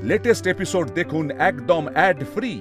Latest episode দেখুন একদম add free.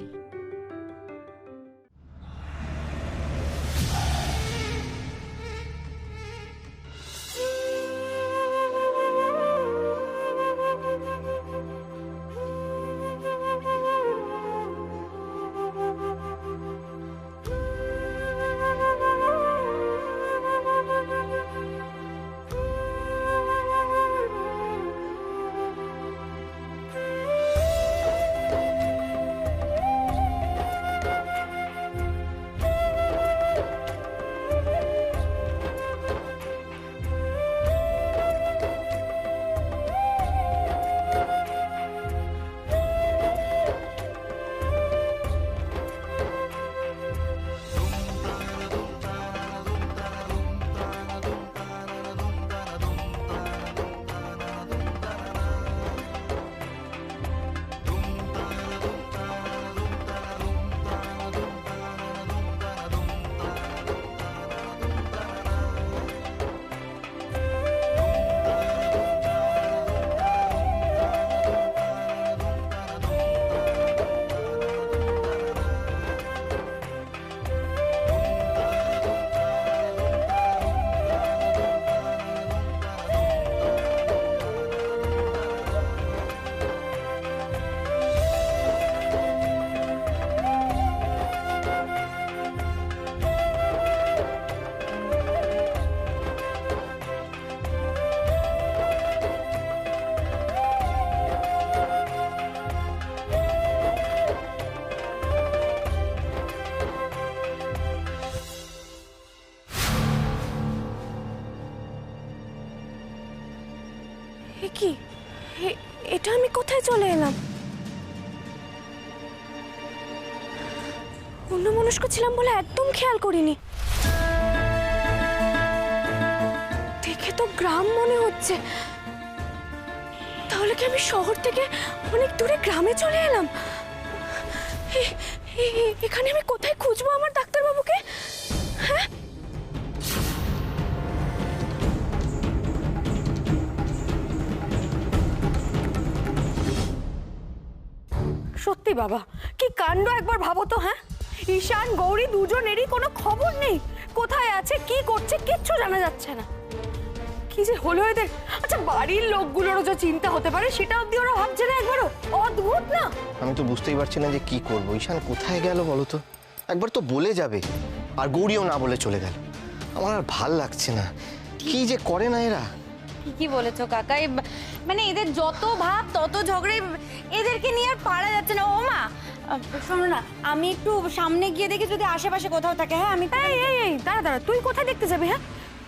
কি এটা আমি কোথায় চলে এলাম? অন্যমনস্ক ছিলাম বলে একদম খেয়াল করিনি। দেখে তো গ্রাম মনে হচ্ছে, তাহলে কি আমি শহর থেকে অনেক দূরে গ্রামে চলে এলাম? এখানে আমি কোথায় খুঁজবো আমার ডাক্তারবাবুকে? হ্যাঁ, সত্যি বাবা, কি কাণ্ড একবার ভাবো তো। হ্যাঁ, ঈশান গৌরী দুজনেরই কোনো খবর নেই, কোথায় আছে কি করছে কিচ্ছু জানা যাচ্ছে না। কি যে হলো এদের! আচ্ছা, বাড়ির লোকগুলোরও যে চিন্তা হতে পারে সেটা অবধি ওরা ভাবছে না একবারও? অদ্ভুত না? আমি তো বুঝতেই পারছি না যে কি করবো। ঈশান কোথায় গেল বলো তো? একবার তো বলে যাবে, আর গৌরীও না বলে চলে গেল। আমার আর ভাল লাগছে না, কি যে করে না এরা। ঠিকই বলেছো কাকা, মানে এদের যত ভাব তত ঝগড়ে, এদেরকে নিয়ে আর পারা যাচ্ছে না। ও মা, শোনো না, আমি একটু সামনে গিয়ে দেখি যদি আশেপাশে কোথাও থাকে। হ্যাঁ, আমি এই দাঁড়া, তুই কোথায় দেখতে যাবি? হ্যাঁ,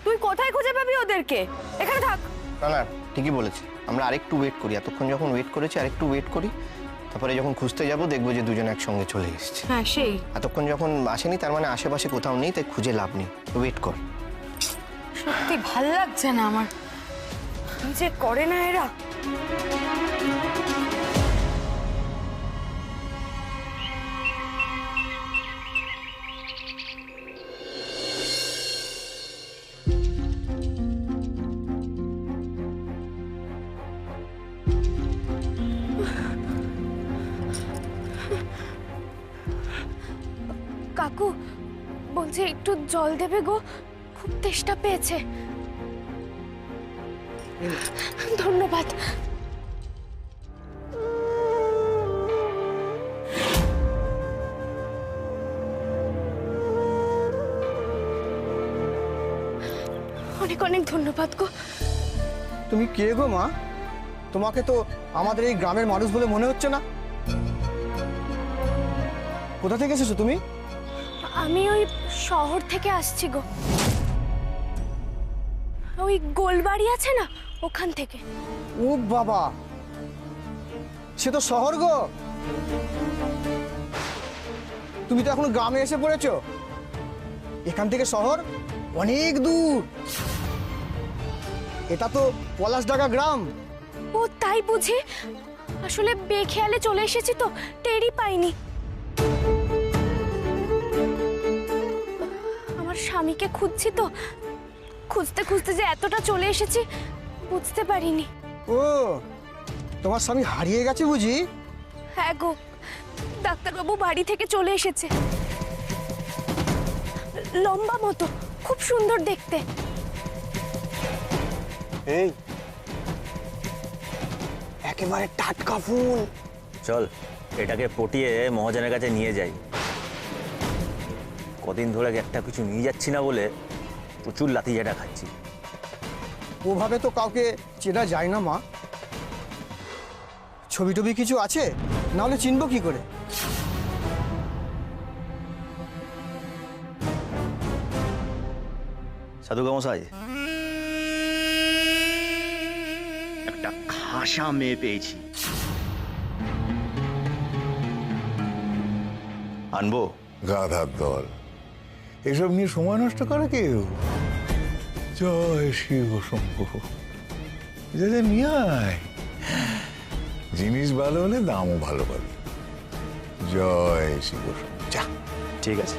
তুই কোথায় খুঁজে পাবি ওদেরকে? এখানে থাক। না না, ঠিকই বলেছি, আমরা আরেকটু ওয়েট করি। এতক্ষণ যখন ওয়েট করেছি আরেকটু ওয়েট করি, তারপরে যখন খুঁজতে যাবো দেখবো যে দুজন একসঙ্গে চলে এসেছে। হ্যাঁ, সেই এতক্ষণ যখন আসেনি তার মানে আশেপাশে কোথাও নেই, তাই খুঁজে লাভ নেই, ওয়েট কর। সত্যি ভাল লাগছে না আমার, কি যে করে না এরা। কাকু বলছে একটু জল দেবে গো, খুব তেষ্টা পেয়েছে। ধন্যবাদ। অনেক অনেক ধন্যবাদ গো। তুমি কে গো মা? তোমাকে তো আমাদের এই গ্রামের মানুষ বলে মনে হচ্ছে না। কোথা থেকে এসেছো তুমি? আমি ওই শহর থেকে আসছি গো, ওই গোলবাড়ি আছে না ওখান থেকে। ও বাবা, সে তো শহর গো। তুমি তো এখন গ্রামে এসে পড়েছো। এখান থেকে শহর অনেক দূর। এটা তো পলাশডাঙ্গা গ্রাম। ও তাই বুঝি? আসলে বেখেয়ালে চলে এসেছি তো, টেরই পাইনি। আমার স্বামীকে খুঁজছি তো, খুঁজতে খুঁজতে যে এতটা চলে এসেছি বুঝতে পারিনি। ও তোমার স্বামী হারিয়ে গেছে বুঝি? হ্যাঁ গো, ডাক্তারবাবু বাড়ি থেকে চলে এসেছে। লম্বা মতো, খুব সুন্দর দেখতে। এই একেবারে টাটকা ফুল। চল এটাকে পটিয়ে মহাজনের কাছে নিয়ে যাই। কদিন ধরে একটা কিছু নিয়ে যাচ্ছি না বলে প্রচুর লাথি ঝাঁটা খাচ্ছি। ওভাবে তো কাউকে চেনা যায় না মা। ছবি টবি কিছু আছে? নাহলে চিনবো কি করে? সাধুকা মশাই, একটা খাসা মেয়ে পেয়েছি। আনবো? গাধার দল, এসব নিয়ে সময় নষ্ট করে কেউ? জয় শিব শম্ভু, যা নিয়ে আয়। জিনিস ভালো হলে দামও ভালো পাবে। জয় শিব শম্ভু, যা। ঠিক আছে।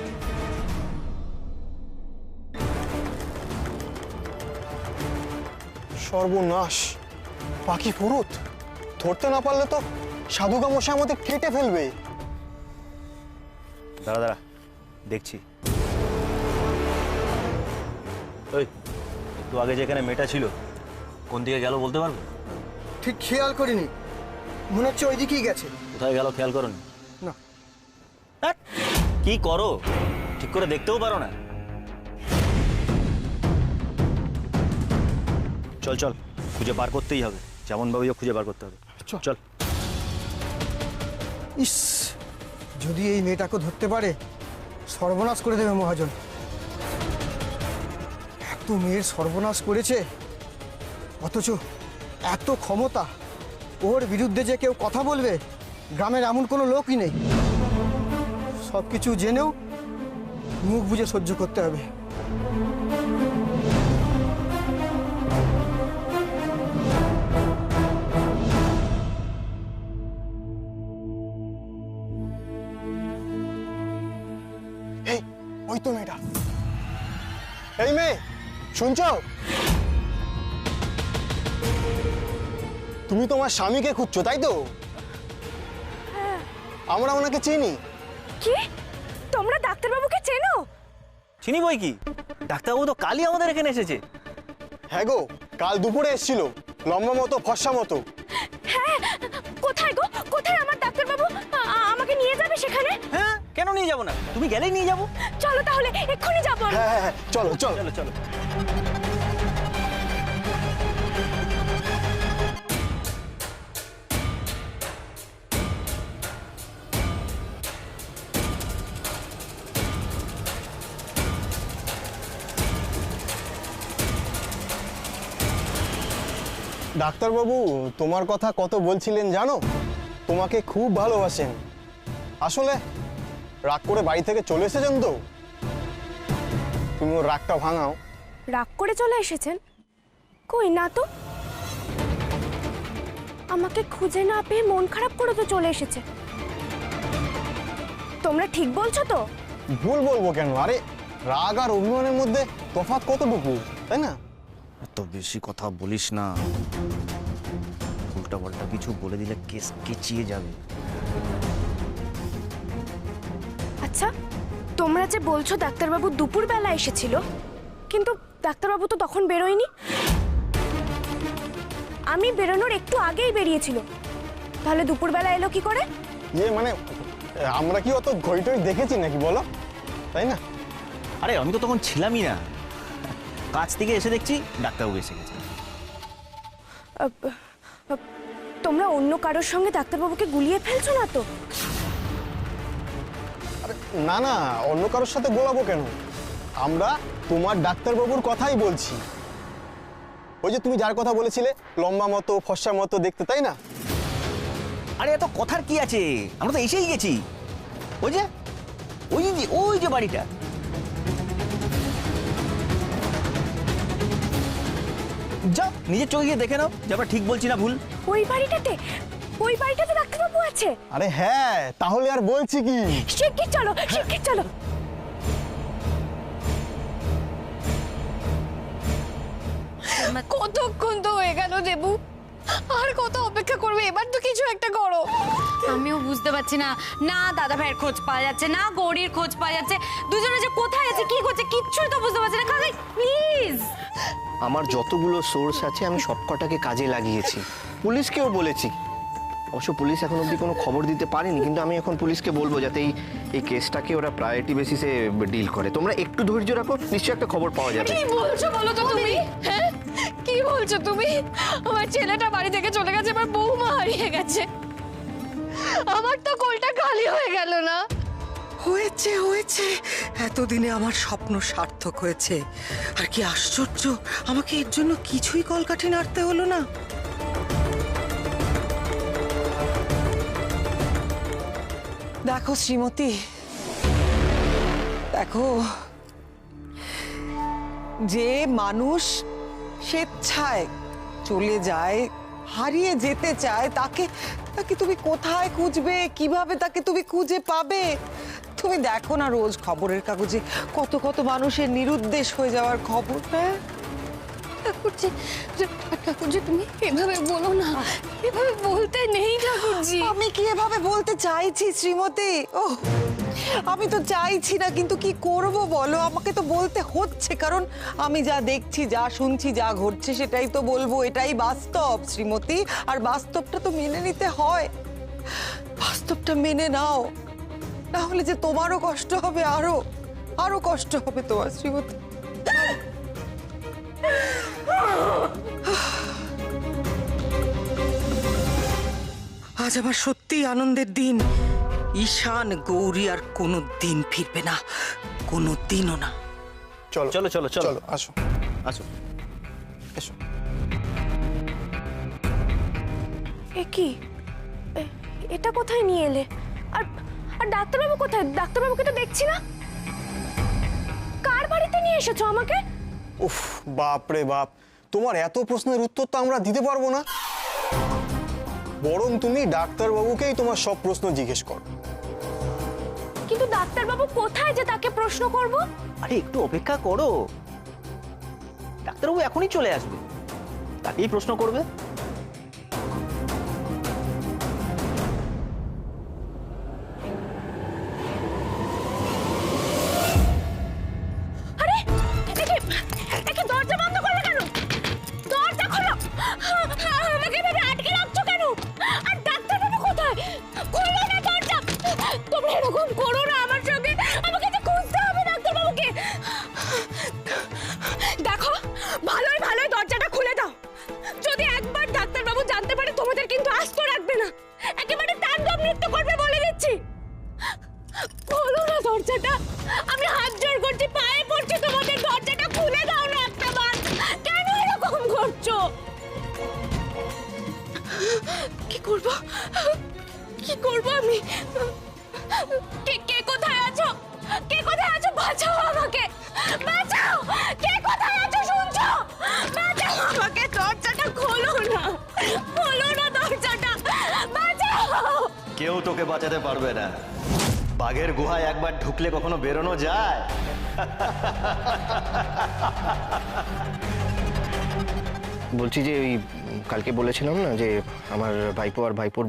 সর্বনাশ, পাখি ফুরুত। ধরতে না পারলে তো সাধুকা মশাই আমাদের কেটে ফেলবে। দাঁড়া দাঁড়া, দেখছি। ওই একটু আগে যেখানে মেয়েটা ছিল, কোন দিকে গেল বলতে পারবো? ঠিক খেয়াল করিনি, মনে হচ্ছে ওইদিকেই গেছে। কোথায় গেল খেয়াল করোনি? না। হ্যাঁ, কি করো, ঠিক করে দেখতেও পারো না? চল চল, খুঁজে বার করতেই হবে, যেমন ভাবে হোক খুঁজে বার করতে হবে। চল। ইস, যদি এই মেয়েটাকে ধরতে পারে সর্বনাশ করে দেবে মহাজন। এত মেয়ের সর্বনাশ করেছে, অথচ এত ক্ষমতা। ওর বিরুদ্ধে যে কেউ কথা বলবে গ্রামের এমন কোনো লোকই নেই। সব কিছু জেনেও মুখ বুজে সহ্য করতে হবে। এই, ওই তো মেয়েটা। এই মেয়ে, শুনছো? তুমি তোমার স্বামীকে খুঁজছো, তাই তো? আমরা ওনাকে চিনি। কি, তোমরা ডাক্তারবাবুকে চেনো? চিনি বই কি, ডাক্তারবাবু তো কালই আমাদের এখানে এসেছে। হ্যাঁ গো, কাল দুপুরে এসেছিল, লম্বা মতো ফর্সা মতো। হ্যাঁ, কোথায় গো, কোথায় আমার ডাক্তারবাবু? আমাকে নিয়ে যাবে সেখানে? হ্যাঁ, কেন নিয়ে যাবো না? তুমি গেলেই নিয়ে যাবো। চলো তাহলে, এক্ষুনি যাবো আমি। হ্যাঁ হ্যাঁ, চলো চলো। চলো চলো। ডাক্তারবাবু তোমার কথা কত বলছিলেন জানো? তোমাকে খুব ভালোবাসেন। আসলে রাগ করে বাড়ি থেকে চলে এসেছেন তো, তুমি ওর রাগটা ভাঙাও। রাগ করে চলে এসেছেন? কই না তো, আমাকে খুঁজে না পেয়ে মন খারাপ করে তো চলে এসেছে। তোমরা ঠিক বলছো তো? ভুল বলবো কেন? আরে রাগ আর অভিমানের মধ্যে তফাৎ কতটুকু, তাই না? এত বেশি কথা বলিস না, উল্টা পাল্টা কিছু বলে দিলে কেস কেচিয়ে যাবে। আচ্ছা, তোমরা যে বলছো ডাক্তারবাবু দুপুরবেলা এসেছিল, কিন্তু ডাক্তারবাবু তো তখন বেরোয়নি। আমি বেরোনোর একটু আগেই বেরিয়েছিল, তাহলে দুপুরবেলা এলো কি করে? মানে আমরা কি অত ঘড়ি টড়ি দেখেছি নাকি বলো, তাই না? আরে আমি তো তখন ছিলামই না, কাজ থেকে এসে দেখছি ডাক্তারবাবু এসে গেছে। তোমরা অন্য কারোর সঙ্গে ডাক্তারবাবুকে গুলিয়ে ফেলছো না তো? আরে না না, অন্য কারোর সাথে গোলাবো কেন? আমরা তোমার ডাক্তারবাবুর কথাই বলছি। ওই যে তুমি যার কথা বলেছিলে, লম্বা মতো ফর্সা মতো দেখতে, তাই না? আরে এত কথার কি আছে, আমরা তো এসেই গেছি। ওই যে ওই যে বাড়িটা। যাও নিজের চোখে গিয়ে দেখে নাও যে আমরা ঠিক বলছি না ভুল। ওই বাড়িটাতে ডাক্তারবাবু আছে? আরে হ্যাঁ, তাহলে আর বলছি কি? শিগগির চলো, শিগগির চলো। কতক্ষণ তো হয়ে গেল দেবু, আর কত অপেক্ষা করবে? এবার তো কিছু একটা করো। আমিও বুঝতে পারছি না, না দাদা ভাইয়ের খোঁজ পাওয়া যাচ্ছে, না গৌরীর খোঁজ পাওয়া যাচ্ছে। দুজনে যে কোথায় আছে, কি করছে, কিচ্ছুই তো বুঝতে পারছি না। কাকাই প্লিজ। আমার যতগুলো সোর্স আছে আমি সবকটাকে কাজে লাগিয়েছি, পুলিশকেও বলেছি। অবশ্য পুলিশ এখন অবধি কোনো খবর দিতে পারেনি, কিন্তু আমি এখন পুলিশকে বলবো যাতে এই কেসটাকে ওরা প্রায়োরিটি বেসিসে ডিল করে। তোমরা একটু ধৈর্য রাখো, নিশ্চয়ই একটা খবর পাওয়া যাবে। কি বলছো বলো তো তুমি? হ্যাঁ, কি বলছো তুমি? আমার ছেলেটা বাড়ি থেকে চলে গেছে, আমার বৌমা হারিয়ে গেছে, আমার তো কোলটা খালি হয়ে গেল না। হয়েছে হয়েছে, এতদিনে আমার স্বপ্ন সার্থক হয়েছে। আর কি আশ্চর্য, আমাকে এর জন্য কিছুই কলকাঠি নাড়তে হলো না। দেখো শ্রীমতী, দেখো, যে মানুষ স্বেচ্ছায় চলে যায়, হারিয়ে যেতে চায়, তাকে তাকে তুমি কোথায় খুঁজবে, কিভাবে তাকে তুমি খুঁজে পাবে? তুমি দেখো না রোজ খবরের কাগজে কত কত মানুষের নিরুদ্দেশ হয়ে যাওয়ার খবর। হ্যাঁ ঠাকুরজি, ঠাকুরজি তুমি এভাবে বলো না, এভাবে বলতে নেই ঠাকুরজি। আমি কি এভাবে বলতে চাইছি শ্রীমতী? ও, আমি তো চাইছি না, কিন্তু কি করব বলো, আমাকে তো বলতে হচ্ছে, কারণ আমি যা দেখছি, যা শুনছি, যা ঘটছে সেটাই তো বলবো। এটাই বাস্তব শ্রীমতী, আর বাস্তবটা তো মেনে নিতে হয়। বাস্তবটা মেনে নাও, না হলে যে তোমারও কষ্ট হবে, আরো আরো কষ্ট হবে তোমার শ্রীমতী। আজ আমার সত্যিই আনন্দের দিন। ঈশান গৌরী আর কোনো দিন ফিরবে না, কোনো দিনও না। চলো চলো চলো চলো চলো, আসো আসো। এসো। এ কি, এটা কোথায় নিয়ে এলে? আর আর ডাক্তারবাবু কোথায়? ডাক্তারবাবুকে তো দেখছি না। কার বাড়িতে নিয়ে এসেছো আমাকে? উফ, বাপ রে বাপ, তোমার এত প্রশ্নের উত্তর তো আমরা দিতে পারবো না। বরং তুমি ডাক্তারবাবুকেই তোমার সব প্রশ্ন জিজ্ঞেস করো। কিন্তু ডাক্তারবাবু কোথায় যে তাকে প্রশ্ন করব? আরে একটু অপেক্ষা করো, ডাক্তারবাবু এখনই চলে আসবে, তাকেই প্রশ্ন করবে। আরে একে দরজা বন্ধ করলে কেন? দরজা খোলো, আমাকে এভাবে আটকে রাখছো কেন? আর ডাক্তারবাবু কোথায়? খোলো না দরজা। তোমরা এরকম করো না আমার সঙ্গে, আমাকে যে খুঁজতে হবে ডাক্তারবাবুকে। দেখো, ভালোই ভালোই দরজাটা খুলে দাও। যদি একবার ডাক্তারবাবু জানতে পারে তোমাদের কিন্তু আস্ত রাখবে না, একেবারে তাণ্ডব নৃত্য করবে বলে দিচ্ছি। খোলো না দরজাটা, আমি হাত জোড় করছি, পায়ে পড়ছি তোমাদের, দরজাটা খুলে দাও না একটা বার। কেন এরকম করছো? কি করব, কি করব আমি? কে কে কোথায় আছো? কে কোথায় আছো? বাঁচাও আমাকে, বাঁচাও! কে কোথায় আছো শুনছো? বাঁচাও আমাকে, দরজাটা খোলো না, খোলো না দরজাটা, বাঁচাও! কেউ তোকে বাঁচাতে পারবে না। বাঘের গুহায় একবার ঢুকলে কখনো বেরোনো যায়? বলছি যে ওই কালকে বলেছিলাম না যে আমার ভাইপো আর ভাইপোর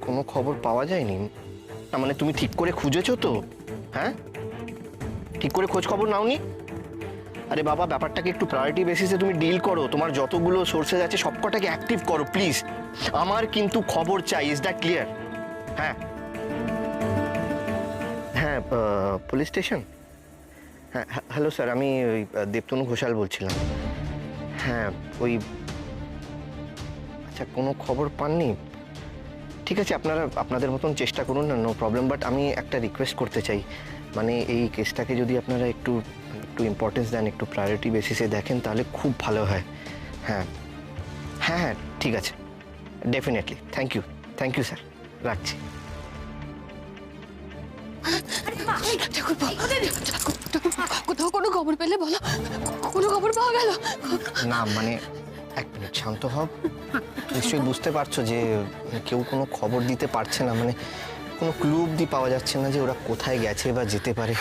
কোনো খবর পাওয়া যায়নি। না মানে তুমি ঠিক করে খুঁজেছো তো? হ্যাঁ, ঠিক করে খোঁজ খবর নাওনি? আরে বাবা, ব্যাপারটাকে একটু প্রায়োরিটি বেসিসে তুমি ডিল করো। তোমার যতগুলো সোর্সেস আছে সবকটাকে অ্যাক্টিভ করো প্লিজ। আমার কিন্তু খবর চাই, ইজ দ্যাট ক্লিয়ার? হ্যাঁ হ্যাঁ, পুলিশ স্টেশন। হ্যাঁ হ্যালো স্যার, আমি ওই দেবতনু ঘোষাল বলছিলাম। হ্যাঁ ওই, আচ্ছা কোনো খবর পাননি? ঠিক আছে, আপনারা আপনাদের মতন চেষ্টা করুন না, নো প্রবলেম। বাট আমি একটা রিকোয়েস্ট করতে চাই, মানে এই কেসটাকে যদি আপনারা একটু একটু ইম্পর্টেন্স দেন, একটু প্রায়োরিটি বেসিসে দেখেন, তাহলে খুব ভালো হয়। হ্যাঁ হ্যাঁ হ্যাঁ, ঠিক আছে, ডেফিনেটলি। থ্যাংক ইউ স্যার, রাখছি। কোথাও কোনো খবর পেলে বলো, কোনো খবর পাওয়া গেল? না মানে এক মিনিট শান্ত হও। নিশ্চয়ই বুঝতে পারছো যে কেউ কোনো খবর দিতে পারছে না, মানে কোনো ক্লু অব্দি পাওয়া যাচ্ছে না যে ওরা কোথায় গেছে বা যেতে পারে।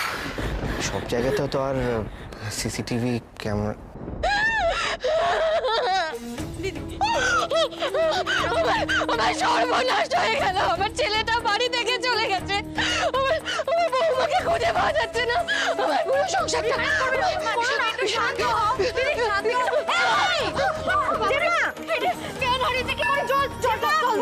সব জায়গাতেও তো আর সিসিটিভি ক্যামেরা আমার সর্বনাশ হয়ে গেল, আমার ছেলেটা বাড়ি থেকে চলে গেছে, আমার বৌমাকে খুঁজে পাওয়া যাচ্ছে না, আমার পুরো সংসারটা। একটু শান্ত হও, দিদি, শান্ত হও। এই, জেঠা, কেন হারিয়েছে, কি করে? জল জল জল।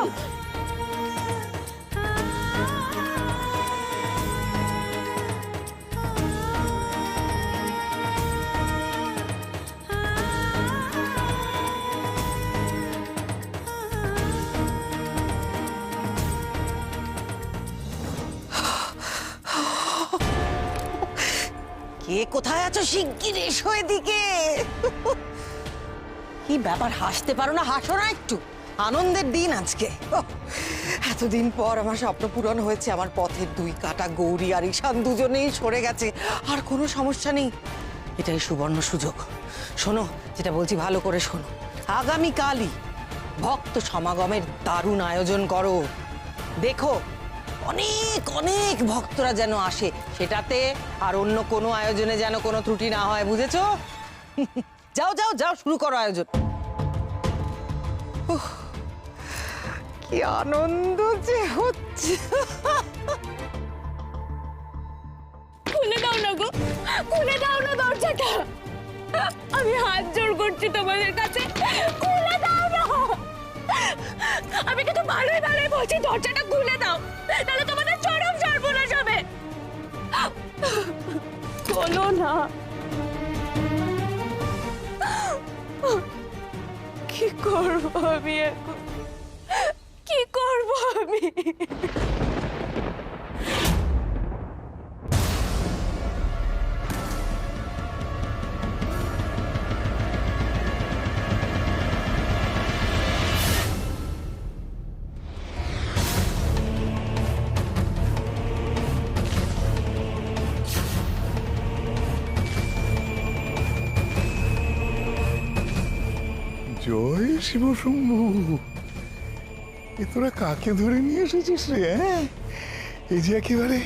কে কোথায় আছো? শিগগির এসো এদিকে। কি ব্যাপার, হাসতে পারো না? হাসো না একটু, আনন্দের দিন আজকে। এতদিন পর আমার স্বপ্ন পূরণ হয়েছে। আমার পথের দুই কাটা গৌরী আর ঈশান দুজনেই সরে গেছে, আর কোনো সমস্যা নেই। এটাই সুবর্ণ সুযোগ। শোনো, যেটা বলছি ভালো করে শোনো। আগামীকালই ভক্ত সমাগমের দারুণ আয়োজন করো। দেখো অনেক অনেক ভক্তরা যেন আসে, সেটাতে আর অন্য কোনো আয়োজনে যেন কোনো ত্রুটি না হয়, বুঝেছো? যাও যাও যাও, শুরু করো আয়োজন। উফ, কি আনন্দ যে হচ্ছে। খুলে দাও না গো, খুলে দাও না দরজাটা, আমি হাত জোড় করছি তোমাদের কাছে, খুলে দাও না। আমি কিন্তু ভালোই ভালোই বলছি, দরজাটা খুলে দাও, তাহলে তোমাদের চরম সর্বনাশ হবে। বলো না। কি করবো আমি এখন, কি করবো আমি? জয় শিব শম্ভু, এ তোরা কাকে ধরে নিয়ে এসেছিস রে? হ্যাঁ, এই যে একেবারে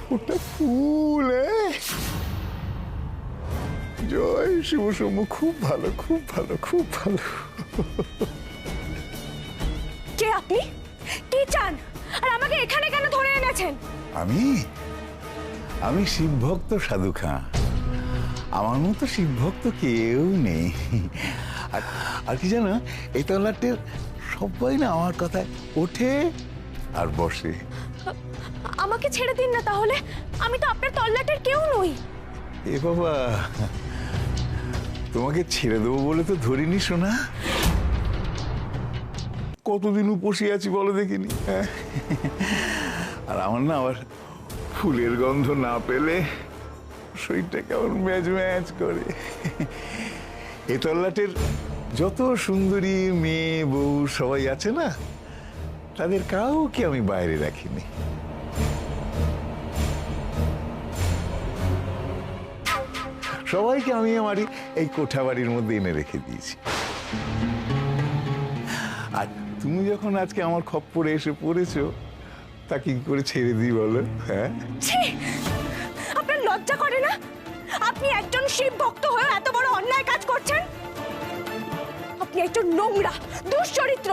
ফোটা ফুল। জয় শিব শম্ভু, খুব ভালো, খুব ভালো, খুব ভালো। কে আপনি? কি চান? আর আমাকে এখানে কেন ধরে এনেছেন? আমি শিব ভক্ত সাধু খাঁ। আমার মতো শিব ভক্ত কেউ নেই। আর কি জানো, এই তল্লাটের সবাই না আমার কথায় ওঠে আর বসে। আমাকে ছেড়ে দিন না তাহলে, আমি তো আপনার তল্লাটের কেউ নই। এ বাবা, তোমাকে ছেড়ে দেবো বলে তো ধরিনি শোনা। কতদিন উপসে আছি বলো দেখিনি। আর আমার না আবার ফুলের গন্ধ না পেলে শরীরটা কেমন ম্যাজ ম্যাজ করে। এ তল্লাটের যত সুন্দরী মেয়ে বউ সবাই আছে না, তাদের কাউকে আমি বাইরে রাখিনি। সবাইকে আমি আমার এই কোঠা বাড়ির মধ্যে এনে রেখে দিয়েছি। আর তুমি যখন আজকে আমার খপ্পরে এসে পড়েছো, তা কি করে ছেড়ে দিই বলো? হ্যাঁ, আপনার লজ্জা করে না? আপনি একজন শিব ভক্ত হয়ে এত বড় অন্যায় কাজ করছেন। আপনি একজন নোংরা দুশ্চরিত্র।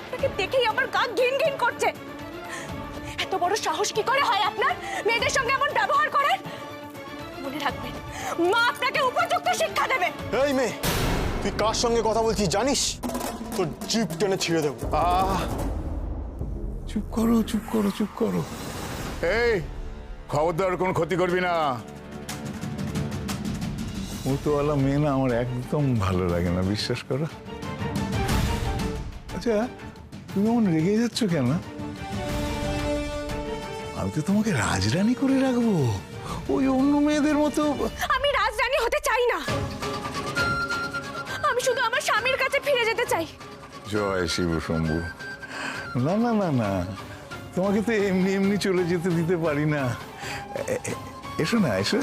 আপনাকে দেখেই আমার গা ঘিন ঘিন করছে। এত বড় সাহস কি করে হয় আপনার, মেয়েদের সঙ্গে এমন ব্যবহার করেন? মনে রাখবেন, মা আপনাকে উপযুক্ত শিক্ষা দেবে। এই মেয়ে, তুই কার সঙ্গে কথা বলছিস জানিস? তোর জিভ টেনে ছিঁড়ে দেবো। চুপ করো, চুপ করো, চুপ করো। এই খবরদার কোনো ক্ষতি করবি না। মতোয়ালা মেয়ে না আমার একদম ভালো লাগে না, বিশ্বাস করো। আচ্ছা, তুমি এমন রেগে যাচ্ছ কেন? আমি তো তোমাকে রাজরানী করে রাখবো, ওই অন্য মেয়েদের মতো। আমি রাজরানী হতে চাই না, আমি শুধু আমার স্বামীর কাছে ফিরে যেতে চাই। জয় শিব শম্ভু। না না না না, তোমাকে তো এমনি এমনি চলে যেতে দিতে পারি না। এসো না, এসো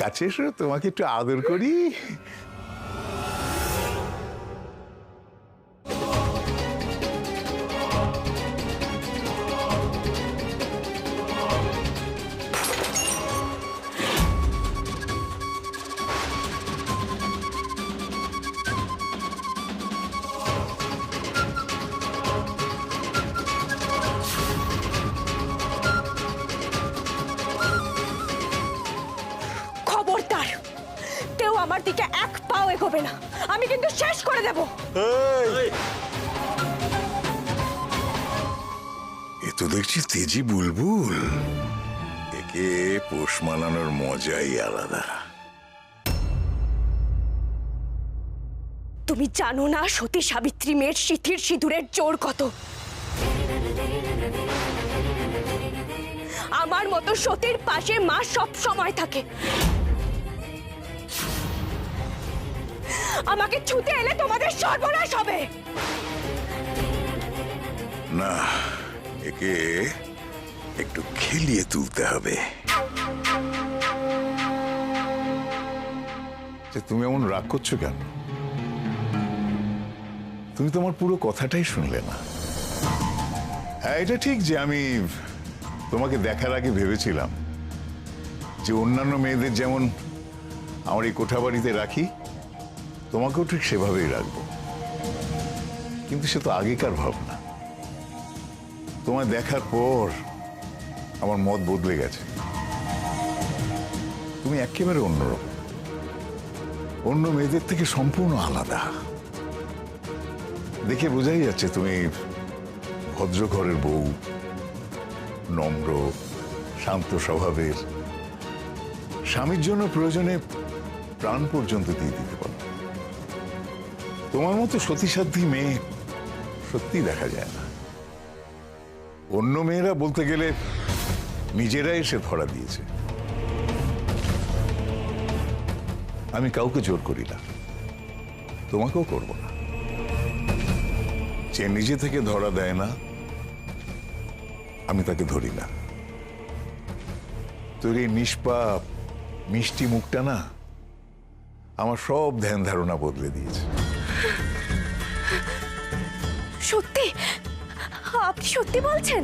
কাছে, এসো, তোমাকে একটু আদর করি। হবে না, আমি কিন্তু শেষ করে দেব। এ তো দেখছি তেজি বুলবুল, একে পোষ মানানোর মজাই আলাদা। তুমি জানো না সতী সাবিত্রী মেয়ের সিঁথির সিঁদুরের জোর কত? আমার মতো সতীর পাশে মা সব সময় থাকে। আমাকে ছুতে এলে তোমাদের সর্বনাশ হবে। না, একে একটু খেলিয়ে তুলতে হবে। তুমি এমন রাগ করছো কেন? তুমি তো আমার পুরো কথাটাই শুনলে না। হ্যাঁ, এটা ঠিক যে আমি তোমাকে দেখার আগে ভেবেছিলাম যে অন্যান্য মেয়েদের যেমন আমার এই কোঠাবাড়িতে রাখি, তোমাকেও ঠিক সেভাবেই রাখবো। কিন্তু সে তো আগেকার ভাবনা। তোমায় দেখার পর আমার মত বদলে গেছে। তুমি একেবারে অন্যরকম, অন্য মেয়েদের থেকে সম্পূর্ণ আলাদা। দেখে বোঝাই যাচ্ছে তুমি ভদ্র ঘরের বউ, নম্র, শান্ত স্বভাবের, স্বামীর জন্য প্রয়োজনে প্রাণ পর্যন্ত দিয়ে দিতে পারো। তোমার মতো সতীসাধ্বী মেয়ে সত্যি দেখা যায় না। অন্য মেয়েরা বলতে গেলে নিজেরাই এসে ধরা দিয়েছে। আমি কাউকে জোর করি না, তোমাকেও করব না। যে নিজে থেকে ধরা দেয় না, আমি তাকে ধরি না। তোর এই নিষ্পাপ মিষ্টি মুখটা না আমার সব ধ্যান ধারণা বদলে দিয়েছে। সত্যি? আপনি সত্যি বলছেন?